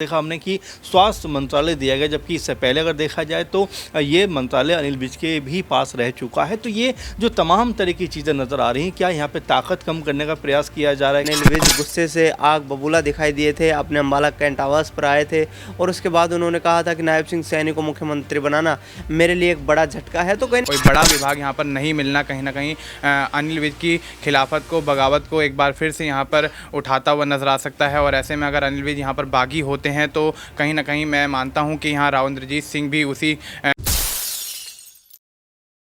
देखा हमने कि स्वास्थ्य मंत्रालय दिया गया, जबकि इससे पहले अगर देखा जाए तो ये मंत्रालय अनिल विज के भी पास रह चुका है। तो ये जो तमाम तरह की चीज़ें नज़र आ रही हैं, क्या यहाँ पे ताकत कम करने का प्रयास किया जा रहा है? अनिल विज गुस्से से आग बबूला दिखाई दिए थे, अपने अम्बाला कैंट आवास पर आए थे और उसके बाद उन्होंने कहा था कि नायब सिंह सैनी को मुख्यमंत्री बनाना मेरे लिए एक बड़ा झटका है। तो कोई बड़ा विभाग यहाँ पर नहीं मिलना कहीं ना कहीं अनिल विज की खिलाफत को, बगावत को एक बार फिर से यहाँ पर उठाता हुआ नजर आ सकता है। और ऐसे में अगर अनिल विज यहाँ पर बागी होते हैं तो कहीं ना कहीं मैं मानता हूँ कि यहाँ राव इंद्रजीत सिंह भी उसी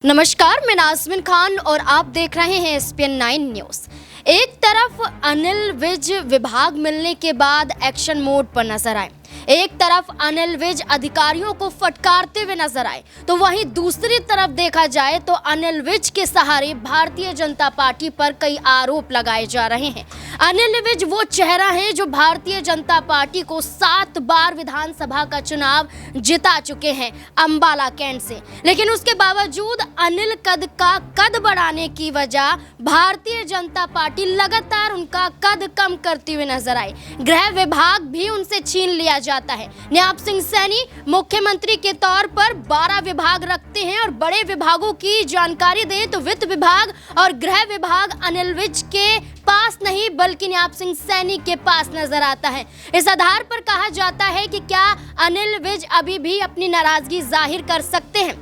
नमस्कार, मैं नाज़मीन खान और आप देख रहे हैं SPN 9 न्यूज़। एक तरफ अनिल विज विभाग मिलने के बाद एक्शन मोड पर नजर आए, एक तरफ अनिल विज अधिकारियों को फटकारते हुए नजर आए, तो वहीं दूसरी तरफ देखा जाए तो अनिल विज के सहारे भारतीय जनता पार्टी पर कई आरोप लगाए जा रहे हैं। अनिल विज वो चेहरा है जो भारतीय जनता पार्टी को 7 बार विधानसभा का चुनाव जिता चुके हैं अम्बाला कैंट से, लेकिन उसके बावजूद अनिल कद बढ़ाने की वजह भारतीय जनता पार्टी लगातार उनका कद कम करती हुई नजर आई। गृह विभाग भी उनसे छीन लिया जाता है। नायब सिंह सैनी मुख्यमंत्री के तौर पर 12 विभाग रखते हैं और बड़े विभागों की जानकारी दें तो वित्त विभाग और गृह विभाग अनिल विज के पास नहीं बल्कि नायब सिंह सैनी के पास नजर आता है। इस आधार पर कहा जाता है कि क्या अनिल विज अभी भी अपनी नाराजगी जाहिर कर सकते हैं?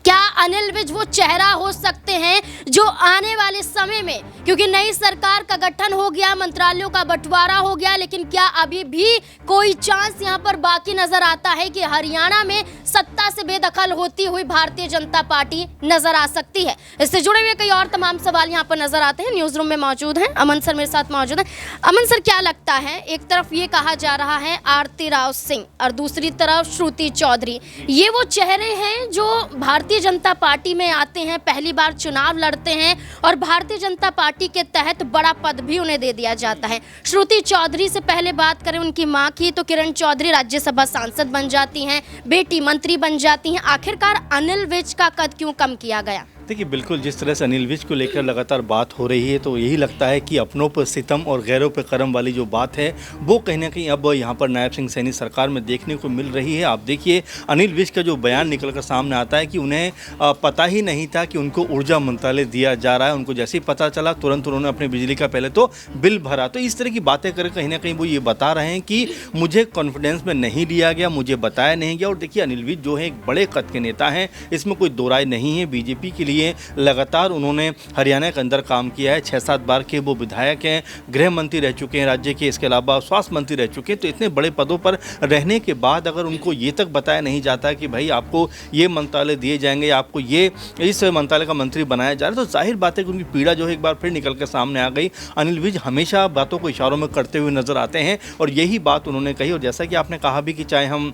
क्या अनिल विज वो चेहरा हो सकते हैं जो आने वाले समय में, क्योंकि नई सरकार का गठन हो गया, मंत्रालयों का बंटवारा हो गया, लेकिन क्या अभी भी कोई चांस यहाँ पर बाकी नजर आता है कि हरियाणा में सत्ता से बेदखल होती हुई भारतीय जनता पार्टी नजर आ सकती है? इससे जुड़े हुए कई और तमाम सवाल यहाँ पर नजर आते हैं। न्यूज रूम में मौजूद हैं अमन सर, मेरे साथ मौजूद हैं। अमन सर, क्या लगता है, एक तरफ ये कहा जा रहा है आरती राव सिंह और दूसरी तरफ श्रुति चौधरी, ये वो चेहरे हैं जो भारतीय जनता पार्टी में आते हैं, पहली बार चुनाव लड़ते हैं और भारतीय जनता पार्टी के तहत बड़ा पद भी उन्हें दे दिया जाता है। श्रुति चौधरी से पहले बात करें उनकी मां की तो किरण चौधरी राज्यसभा सांसद बन जाती हैं, बेटी मंत्री बन जाती हैं। आखिरकार अनिल विज का कद क्यों कम किया गया? देखिए, बिल्कुल जिस तरह से अनिल विज को लेकर लगातार बात हो रही है तो यही लगता है कि अपनों पर सितम और गैरों पर करम वाली जो बात है वो कहीं ना कहीं अब यहाँ पर नायब सिंह सैनी सरकार में देखने को मिल रही है। आप देखिए, अनिल विज का जो बयान निकल कर सामने आता है कि उन्हें पता ही नहीं था कि उनको ऊर्जा मंत्रालय दिया जा रहा है। उनको जैसे ही पता चला तुरंत उन्होंने अपने बिजली का पहले तो बिल भरा। तो इस तरह की बातें कर कहीं ना कहीं वो ये बता रहे हैं कि मुझे कॉन्फिडेंस में नहीं लिया गया, मुझे बताया नहीं गया। और देखिए, अनिल विज जो है एक बड़े कद के नेता हैं, इसमें कोई दो राय नहीं है। बीजेपी के लिए लगातार उन्होंने हरियाणा के अंदर काम किया है, 6-7 बार के वो विधायक हैं, गृह मंत्री रह चुके हैं राज्य के, इसके अलावा स्वास्थ्य मंत्री रह चुके हैं। तो इतने बड़े पदों पर रहने के बाद अगर उनको ये तक बताया नहीं जाता कि भाई आपको ये मंत्रालय दिए जाएंगे या आपको ये इस मंत्रालय का मंत्री बनाया जा रहा है, तो जाहिर बात है कि उनकी पीड़ा जो है एक बार फिर निकल कर सामने आ गई। अनिल विज हमेशा बातों को इशारों में करते हुए नजर आते हैं और यही बात उन्होंने कही। और जैसा कि आपने कहा भी कि चाहे हम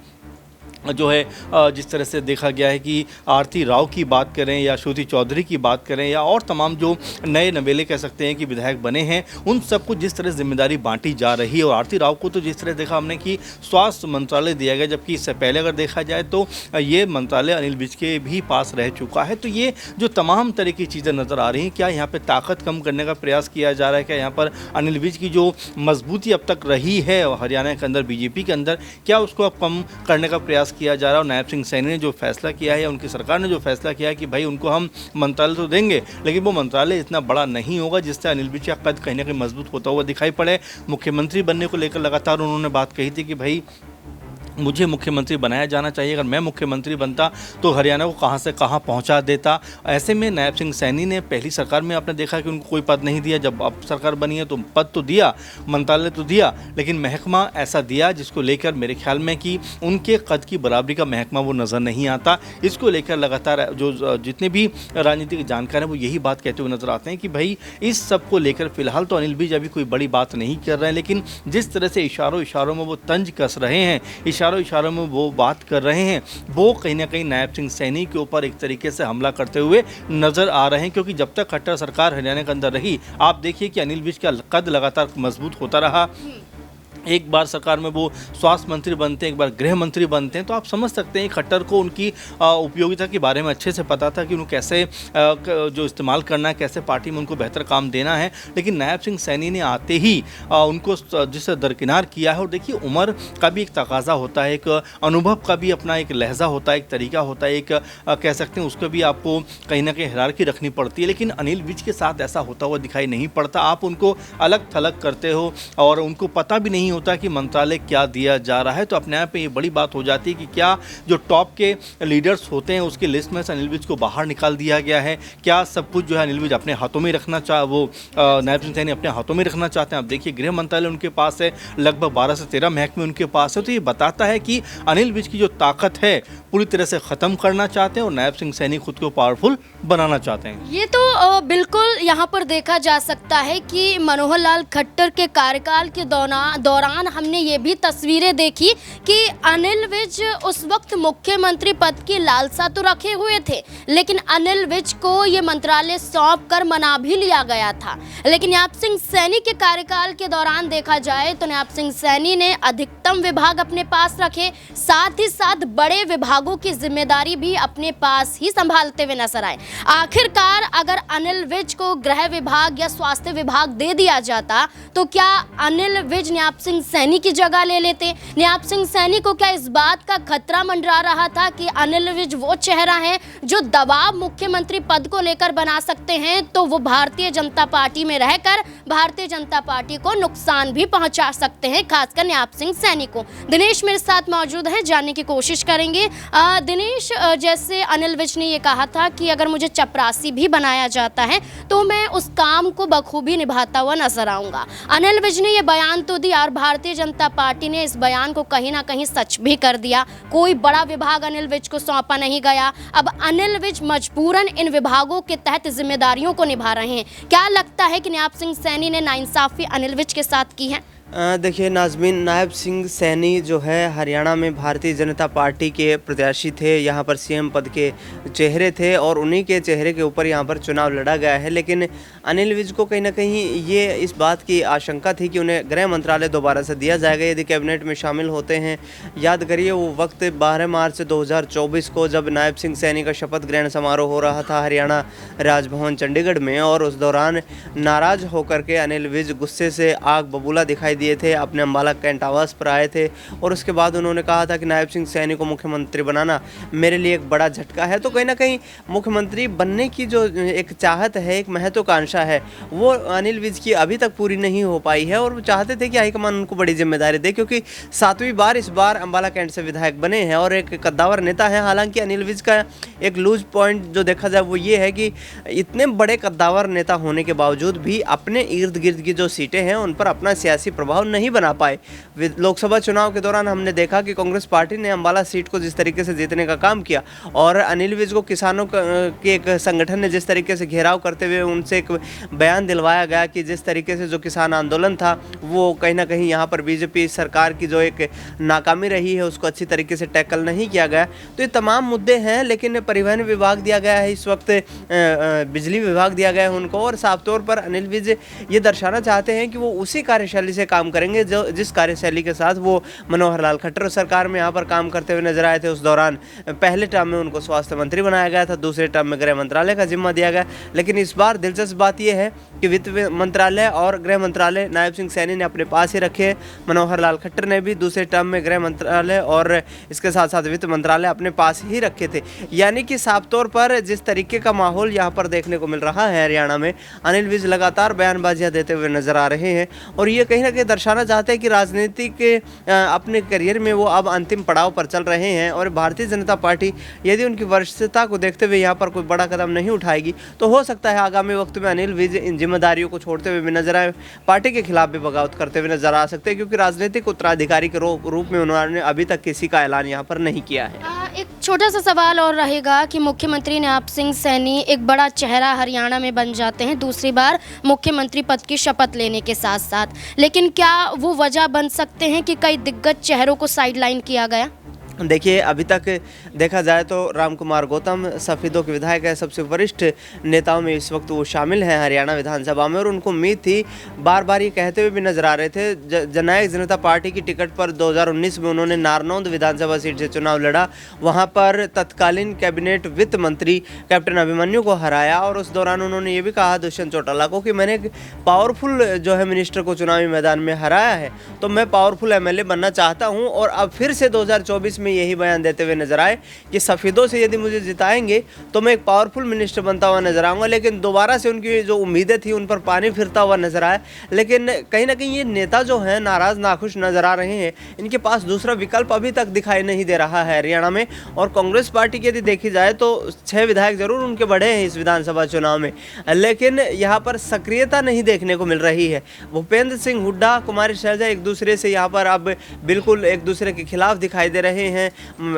जो है जिस तरह से देखा गया है कि आरती राव की बात करें या श्रुति चौधरी की बात करें या और तमाम जो नए नवेले कह सकते हैं कि विधायक बने हैं, उन सबको जिस तरह जिम्मेदारी बांटी जा रही है। और आरती राव को तो जिस तरह देखा हमने कि स्वास्थ्य मंत्रालय दिया गया, जबकि इससे पहले अगर देखा जाए तो ये मंत्रालय अनिल विज के भी पास रह चुका है। तो ये जो तमाम तरह की चीज़ें नज़र आ रही हैं, क्या यहाँ पर ताकत कम करने का प्रयास किया जा रहा है? क्या यहाँ पर अनिल विज की जो मजबूती अब तक रही है हरियाणा के अंदर बीजेपी के अंदर, क्या उसको अब कम करने का प्रयास किया जा रहा है? और नायब सिंह सैनी ने जो फैसला किया है या उनकी सरकार ने जो फैसला किया है कि भाई उनको हम मंत्रालय तो देंगे, लेकिन वो मंत्रालय इतना बड़ा नहीं होगा जिससे अनिल विज का कद कहीं ना कहीं मजबूत होता हुआ दिखाई पड़े। मुख्यमंत्री बनने को लेकर लगातार उन्होंने बात कही थी कि भाई मुझे मुख्यमंत्री बनाया जाना चाहिए, अगर मैं मुख्यमंत्री बनता तो हरियाणा को कहां से कहां पहुंचा देता। ऐसे में नायब सिंह सैनी ने पहली सरकार में आपने देखा कि उनको कोई पद नहीं दिया, जब अब सरकार बनी है तो पद तो दिया, मंत्रालय तो दिया, लेकिन महकमा ऐसा दिया जिसको लेकर मेरे ख्याल में कि उनके कद की बराबरी का महकमा वो नज़र नहीं आता। इसको लेकर लगातार जो जितने भी राजनीतिक जानकार हैं वो यही बात कहते हुए नजर आते हैं कि भाई इस सब को लेकर फिलहाल तो अनिल विज अभी कोई बड़ी बात नहीं कर रहे हैं, लेकिन जिस तरह से इशारों में वो तंज कस रहे हैं, इशारों में वो बात कर रहे हैं, वो कहीं ना कहीं नायब सिंह सैनी के ऊपर एक तरीके से हमला करते हुए नजर आ रहे हैं। क्योंकि जब तक खट्टर सरकार हरियाणा के अंदर रही, आप देखिए कि अनिल विज का कद लगातार मजबूत होता रहा। एक बार सरकार में वो स्वास्थ्य मंत्री बनते हैं, एक बार गृह मंत्री बनते हैं, तो आप समझ सकते हैं खट्टर को उनकी उपयोगिता के बारे में अच्छे से पता था कि उनको कैसे जो इस्तेमाल करना है, कैसे पार्टी में उनको बेहतर काम देना है। लेकिन नायब सिंह सैनी ने आते ही उनको जिससे दरकिनार किया है। और देखिए, उम्र का भी एक तकाजा होता है, एक अनुभव का भी अपना एक लहजा होता है, एक तरीका होता है, एक कह सकते हैं उसको भी आपको कहीं ना कहीं हिरारकी रखनी पड़ती है। लेकिन अनिल विज के साथ ऐसा होता हुआ दिखाई नहीं पड़ता। आप उनको अलग थलग करते हो और उनको पता भी नहीं होता कि मंत्रालय क्या दिया जा रहा है। तो अपने आप में ये बड़ी बात हो जाती है कि क्या जो टॉप के लीडर्स होते हैं उसकी लिस्ट में से अनिल विज को बाहर निकाल दिया गया है? क्या सब कुछ जो है अनिल विज अपने हाथों में रखना नायब सिंह सैनी अपने हाथों में रखना चाहते हैं? आप देखिए, गृह मंत्रालय उनके पास है, लगभग 12 से 13 महकमे उनके पास है। तो ये बताता है कि अनिल विज की जो ताकत है पूरी तरह से ख़त्म करना चाहते हैं और नायब सिंह सैनी खुद को पावरफुल बनाना चाहते हैं। ये तो बिल्कुल यहाँ पर देखा जा सकता है कि मनोहर लाल खट्टर के कार्यकाल के दौरान हमने ये भी तस्वीरें देखी कि अनिल विज उस वक्त मुख्यमंत्री पद की लालसा तो रखे हुए थे, लेकिन अनिल विज को ये मंत्रालय सौंप कर मना भी लिया गया था। लेकिन नायब सिंह सैनी के कार्यकाल के दौरान देखा जाए तो नायब सिंह सैनी ने अधिकतम विभाग अपने पास रखे, साथ ही साथ बड़े विभागों की जिम्मेदारी भी अपने पास ही संभालते हुए नजर आए। आखिरकार अगर अनिल विज को गृह विभाग या स्वास्थ्य विभाग दे दिया जाता तो क्या अनिल विज नायब सिंह सैनी की जगह ले लेते? नायब सिंह सैनी को क्या इस बात का खतरा मंडरा रहा था कि अनिल विज वो चेहरा है जो दबाव मुख्यमंत्री पद को लेकर बना सकते हैं, तो वो भारतीय जनता पार्टी में रहकर भारतीय जनता पार्टी को नुकसान भी पहुंचा सकते हैं, खासकर नायब सिंह सैनी को। दिनेश मेरे साथ मौजूद है, जानने की कोशिश करेंगे। दिनेश, जैसे अनिल विज ने ये कहा था कि अगर मुझे चपरासी भी बनाया जाता है तो मैं उस काम को बखूबी निभाता हुआ नजर आऊंगा। अनिल विज ने ये बयान तो दिया और भारतीय जनता पार्टी ने इस बयान को कहीं ना कहीं सच भी कर दिया। कोई बड़ा विभाग अनिल विज को सौंपा नहीं गया। अब अनिल विज मजबूरन इन विभागों के तहत जिम्मेदारियों को निभा रहे हैं। क्या लगता है कि नायब सिंह सैनी ने नाइंसाफी अनिल विज के साथ की है? देखिए नाज़मीन, नायब सिंह सैनी जो है हरियाणा में भारतीय जनता पार्टी के प्रत्याशी थे, यहाँ पर सीएम पद के चेहरे थे और उन्हीं के चेहरे के ऊपर यहाँ पर चुनाव लड़ा गया है। लेकिन अनिल विज को कहीं ना कहीं ये इस बात की आशंका थी कि उन्हें गृह मंत्रालय दोबारा से दिया जाएगा यदि कैबिनेट में शामिल होते हैं। याद करिए वो वक्त 12 मार्च 2024 को जब नायब सिंह सैनी का शपथ ग्रहण समारोह हो रहा था हरियाणा राजभवन चंडीगढ़ में, और उस दौरान नाराज होकर के अनिल विज गुस्से से आग बबूला दिखाई दिए थे, अपने अम्बाला कैंट आवास पर आए थे और उसके बाद उन्होंने कहा था कि नायब सिंह सैनी को मुख्यमंत्री बनाना मेरे लिए एक बड़ा झटका है। तो कहीं ना कहीं मुख्यमंत्री बनने की जो एक चाहत है, एक महत्वाकांक्षा है, वो अनिल विज की अभी तक पूरी नहीं हो पाई है और वो चाहते थे कि हाईकमान उनको बड़ी जिम्मेदारी दे, क्योंकि 7वीं बार इस बार अम्बाला कैंट से विधायक बने हैं और एक कद्दावर नेता है। हालांकि अनिल विज का एक लूज पॉइंट जो देखा जाए वो ये है कि इतने बड़े कद्दावर नेता होने के बावजूद भी अपने इर्द गिर्द की जो सीटें हैं उन पर अपना सियासी प्रभाव नहीं बना पाए। लोकसभा चुनाव के दौरान हमने देखा कि कांग्रेस पार्टी ने अम्बाला सीट को जिस तरीके से जीतने का काम किया और अनिल विज को किसानों के एक संगठन ने जिस तरीके से घेराव करते हुए उनसे एक बयान दिलवाया गया कि जिस तरीके से जो किसान आंदोलन था वो कहीं ना कहीं यहाँ पर बीजेपी सरकार की जो एक नाकामी रही है उसको अच्छी तरीके से टैकल नहीं किया गया। तो ये तमाम मुद्दे हैं, लेकिन परिवहन विभाग दिया गया है इस वक्त, बिजली विभाग दिया गया है उनको, और साफ तौर पर अनिल विज ये दर्शाना चाहते हैं कि वो उसी कार्यशैली से काम करेंगे जो जिस कार्यशैली के साथ वो मनोहर लाल खट्टर सरकार में यहाँ पर काम करते हुए नजर आए थे। उस दौरान पहले टर्म में उनको स्वास्थ्य मंत्री बनाया गया था, दूसरे टर्म में गृह मंत्रालय का जिम्मा दिया गया। लेकिन इस बार दिलचस्प बात यह है कि वित्त मंत्रालय और गृह मंत्रालय नायब सिंह सैनी ने अपने पास ही रखे। मनोहर लाल खट्टर ने भी दूसरे टर्म में गृह मंत्रालय और इसके साथ साथ वित्त मंत्रालय अपने पास ही रखे थे। यानी कि साफ तौर पर जिस तरीके का माहौल यहाँ पर देखने को मिल रहा है हरियाणा में, अनिल विज लगातार बयानबाजियाँ देते हुए नजर आ रहे हैं और ये कहीं ना कहीं दर्शाना चाहते हैं कि राजनीति के अपने करियर में वो अब अंतिम पड़ाव पर चल रहे हैं और भारतीय जनता पार्टी यदि उनकी वरिष्ठता को देखते हुए यहाँ पर कोई बड़ा कदम नहीं उठाएगी तो हो सकता है आगामी वक्त में अनिल विज इन जिम्मेदारियों को छोड़ते हुए भी नजर आए, पार्टी के खिलाफ भी बगावत करते हुए नजर आ सकते हैं, क्योंकि राजनीतिक उत्तराधिकारी के रूप में उन्होंने अभी तक किसी का ऐलान यहाँ पर नहीं किया है। एक छोटा सा सवाल और रहेगा कि मुख्यमंत्री नायब सिंह सैनी एक बड़ा चेहरा हरियाणा में बन जाते हैं दूसरी बार मुख्यमंत्री पद की शपथ लेने के साथ साथ, लेकिन क्या वो वजह बन सकते हैं कि कई दिग्गज चेहरों को साइडलाइन किया गया? देखिए, अभी तक देखा जाए तो रामकुमार गौतम सफेदों के विधायक है, सबसे वरिष्ठ नेताओं में इस वक्त वो शामिल हैं हरियाणा विधानसभा में, और उनको उम्मीद थी, बार बार ये कहते हुए भी नजर आ रहे थे। जननायक जनता पार्टी की टिकट पर 2019 में उन्होंने नारनौंद विधानसभा सीट से चुनाव लड़ा, वहाँ पर तत्कालीन कैबिनेट वित्त मंत्री कैप्टन अभिमन्यु को हराया, और उस दौरान उन्होंने ये भी कहा दुष्यंत चौटाला को कि मैंने एक पावरफुल जो है मिनिस्टर को चुनावी मैदान में हराया है, तो मैं पावरफुल एमएलए बनना चाहता हूँ। और अब फिर से 2024 में यही बयान देते हुए नजर आए कि सफेदों से यदि मुझे जिताएंगे तो मैं एक पावरफुल मिनिस्टर बनता हुआ नजर आऊंगा। लेकिन दोबारा से उनकी जो उम्मीदें थी उन पर पानी फिरता हुआ नजर आया। लेकिन कहीं ना कहीं ये नेता जो हैं नाराज नाखुश नजर आ रहे हैं, इनके पास दूसरा विकल्प अभी तक दिखाई नहीं दे रहा है हरियाणा में। और कांग्रेस पार्टी की यदि देखी जाए तो 6 विधायक जरूर उनके बढ़े हैं इस विधानसभा चुनाव में, लेकिन यहाँ पर सक्रियता नहीं देखने को मिल रही है। भूपेंद्र सिंह हुड्डा, कुमारी शैलजा एक दूसरे से यहाँ पर अब बिल्कुल एक दूसरे के खिलाफ दिखाई दे रहे हैं।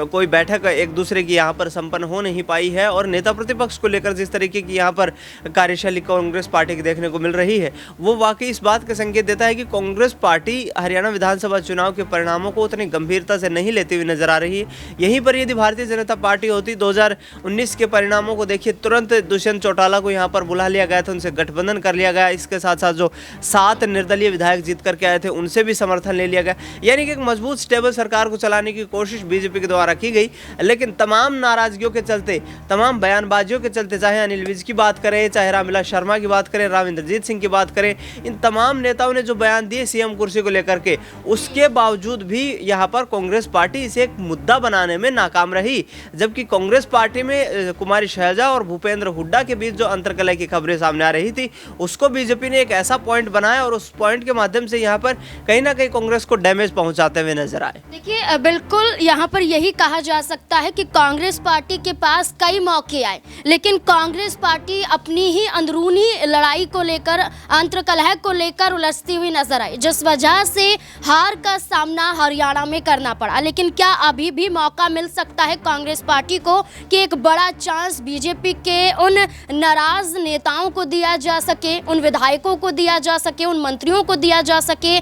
कोई बैठक एक दूसरे की यहाँ पर संपन्न हो नहीं पाई है, और नेता प्रतिपक्ष को लेकर जिस तरीके की यहाँ पर कार्यशैली कांग्रेस पार्टी की देखने को मिल रही है, वो वाकई इस बात का संकेत देता है कि कांग्रेस पार्टी हरियाणा विधानसभा चुनाव के परिणामों को उतनी गंभीरता से नहीं लेती हुई नजर आ रही है। यहीं पर यदि भारतीय जनता पार्टी होती, 2019 के परिणामों को देखिए, तुरंत दुष्यंत चौटाला को यहाँ पर बुला लिया गया था, उनसे गठबंधन कर लिया गया। इसके साथ साथ जो 7 निर्दलीय विधायक जीत करके आए थे उनसे भी समर्थन ले लिया गया, यानी कि एक मजबूत स्टेबल सरकार को चलाने की कोशिश बीजेपी के द्वारा की गई। लेकिन तमाम नाराजगियों के चलते, तमाम बयानबाजियों के चलते, चाहे अनिल विज की बात करें, चाहे रामविलास शर्मा की बात करें, राव इंद्रजीत सिंह की बात करें, इन तमाम नेताओं ने जो बयान दिए सीएम कुर्सी को लेकर के, उसके बावजूद भी यहाँ पर कांग्रेस पार्टी इसे एक मुद्दा बनाने में नाकाम रही। जबकि कांग्रेस पार्टी में कुमारी शैलजा और भूपेंद्र हुड्डा के बीच जो अंतर्कलह की खबरें सामने आ रही थी, उसको बीजेपी ने एक ऐसा पॉइंट बनाया और उस पॉइंट के माध्यम से यहाँ पर कहीं ना कहीं कांग्रेस को डैमेज पहुंचाते हुए नजर आए। देखिए, बिल्कुल यहाँ पर यही कहा जा सकता है कि कांग्रेस पार्टी के पास कई मौके आए, लेकिन कांग्रेस पार्टी अपनी ही अंदरूनी लड़ाई को लेकर, अंतर्कलह को लेकर उलझती हुई नजर आई, जिस वजह से हार का सामना हरियाणा में करना पड़ा। लेकिन क्या अभी भी मौका मिल सकता है कांग्रेस पार्टी को कि एक बड़ा चांस बीजेपी के उन नाराज नेताओं को दिया जा सके, उन विधायकों को दिया जा सके, उन मंत्रियों को दिया जा सके,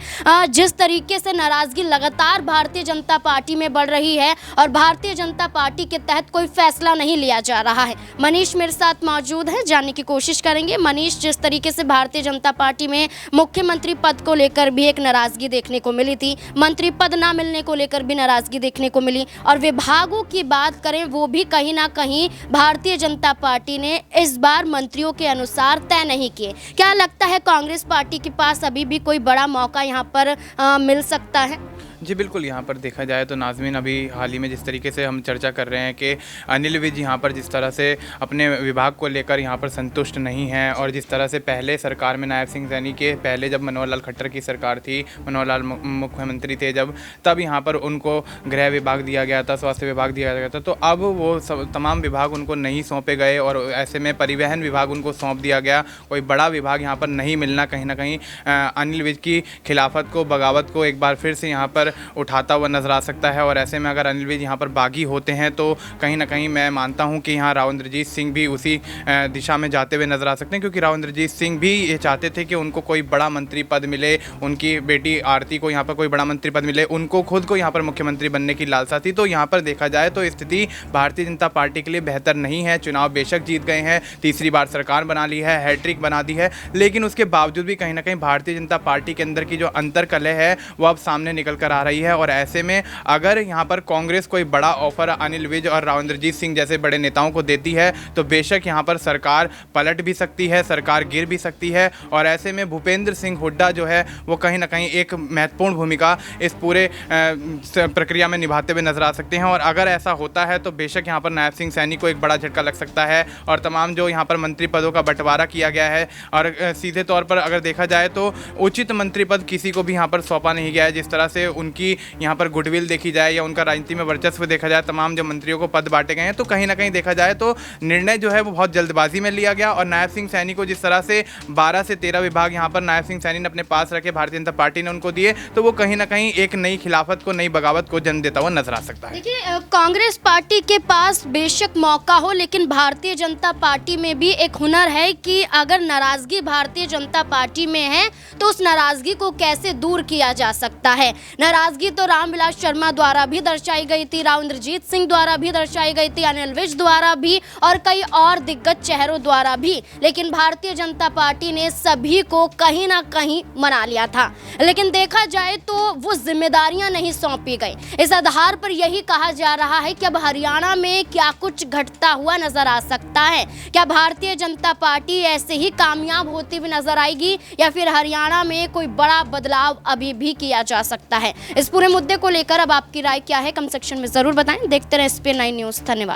जिस तरीके से नाराजगी लगातार भारतीय जनता पार्टी में बढ़ रही है और भारतीय जनता पार्टी के तहत कोई फैसला नहीं लिया जा रहा है। मनीष मेरे साथ मौजूद है, जानने की कोशिश करेंगे। मनीष, जिस तरीके से भारतीय जनता पार्टी में मुख्यमंत्री पद को लेकर भी एक नाराजगी देखने को मिली थी, मंत्री पद ना मिलने को लेकर भी नाराजगी देखने को मिली, और विभागों की बात करें वो भी कहीं ना कहीं भारतीय जनता पार्टी ने इस बार मंत्रियों के अनुसार तय नहीं किए। क्या लगता है कांग्रेस पार्टी के पास अभी भी कोई बड़ा मौका यहाँ पर मिल सकता है? जी बिल्कुल, यहाँ पर देखा जाए तो नाज़मीन, अभी हाल ही में जिस तरीके से हम चर्चा कर रहे हैं कि अनिल विज यहाँ पर जिस तरह से अपने विभाग को लेकर यहाँ पर संतुष्ट नहीं हैं, और जिस तरह से पहले सरकार में नायब सिंह सैनी के पहले जब मनोहर लाल खट्टर की सरकार थी, मनोहर लाल मुख्यमंत्री थे जब, तब यहाँ पर उनको गृह विभाग दिया गया था, स्वास्थ्य विभाग दिया गया था, तो अब वो तमाम विभाग उनको नहीं सौंपे गए, और ऐसे में परिवहन विभाग उनको सौंप दिया गया। कोई बड़ा विभाग यहाँ पर नहीं मिलना कहीं ना कहीं अनिल विज की खिलाफत को, बगावत को एक बार फिर से यहाँ पर उठाता हुआ नजर आ सकता है। और ऐसे में अगर अनिल विज यहाँ पर बागी होते हैं तो कहीं ना कहीं मैं मानता हूँ कि यहाँ राव इंद्रजीत सिंह भी उसी दिशा में जाते हुए नजर आ सकते हैं, क्योंकि राव इंद्रजीत सिंह भी ये चाहते थे कि उनको कोई बड़ा मंत्री पद मिले, उनकी बेटी आरती को यहाँ पर कोई बड़ा मंत्री पद मिले, उनको खुद को यहाँ पर मुख्यमंत्री बनने की लालसा थी। तो यहाँ पर देखा जाए तो स्थिति भारतीय जनता पार्टी के लिए बेहतर नहीं है। चुनाव बेशक जीत गए हैं, तीसरी बार सरकार बना ली है, हैट्रिक बना दी है, लेकिन उसके बावजूद भी कहीं ना कहीं भारतीय जनता पार्टी के अंदर की जो अंतर्कलह है वो अब सामने निकल कर आ रही है। और ऐसे में अगर यहाँ पर कांग्रेस कोई बड़ा ऑफर अनिल विज और राव इंद्रजीत सिंह जैसे बड़े नेताओं को देती है तो बेशक यहाँ पर सरकार पलट भी सकती है, सरकार गिर भी सकती है। और ऐसे में भूपेंद्र सिंह हुड्डा जो है वो कहीं ना कहीं एक महत्वपूर्ण भूमिका इस पूरे प्रक्रिया में निभाते हुए नजर आ सकते हैं। और अगर ऐसा होता है तो बेशक यहाँ पर नायब सिंह सैनी को एक बड़ा झटका लग सकता है, और तमाम जो यहाँ पर मंत्री पदों का बंटवारा किया गया है, और सीधे तौर पर अगर देखा जाए तो उचित मंत्री पद किसी को भी यहाँ पर सौंपा नहीं गया है। जिस तरह से उनकी यहाँ पर गुडविल देखी जाए या उनका राजनीति में वर्चस्व देखा जाए, तमाम जो मंत्रियों को पद बांटे गए हैं, तो कहीं ना कहीं देखा जाए तो निर्णय जो है वो बहुत जल्दबाजी में लिया गया। और नायब सिंह सैनी को जिस तरह से 12 से 13 विभाग यहाँ पर नायब सिंह सैनी ने अपने पास रखे, भारतीय जनता पार्टी ने उनको दिए, तो वो कहीं ना कहीं एक नई खिलाफत को, नई बगावत को जन्म देता हुआ नजर आ सकता है। देखिए, कांग्रेस पार्टी के पास बेशक मौका हो, लेकिन भारतीय जनता पार्टी में भी एक हुनर है कि अगर नाराजगी भारतीय जनता पार्टी में है तो उस नाराजगी को कैसे दूर किया जा सकता है। नाराजगी तो रामविलास शर्मा द्वारा भी दर्शाई गई थी, राव इंद्रजीत सिंह द्वारा भी दर्शाई गई थी, अनिल विज द्वारा भी और कई और दिग्गज चेहरों द्वारा भी, लेकिन भारतीय जनता पार्टी ने सभी को कहीं ना कहीं मना लिया था। लेकिन देखा जाए तो वो जिम्मेदारियां नहीं सौंपी गई। इस आधार पर यही कहा जा रहा है कि अब हरियाणा में क्या कुछ घटता हुआ नजर आ सकता है। क्या भारतीय जनता पार्टी ऐसे ही कामयाब होती हुई नजर आएगी या फिर हरियाणा में कोई बड़ा बदलाव अभी भी किया जा सकता है? इस पूरे मुद्दे को लेकर अब आपकी राय क्या है, कमेंट सेक्शन में जरूर बताएं। देखते रहें SPN9 न्यूज़। धन्यवाद।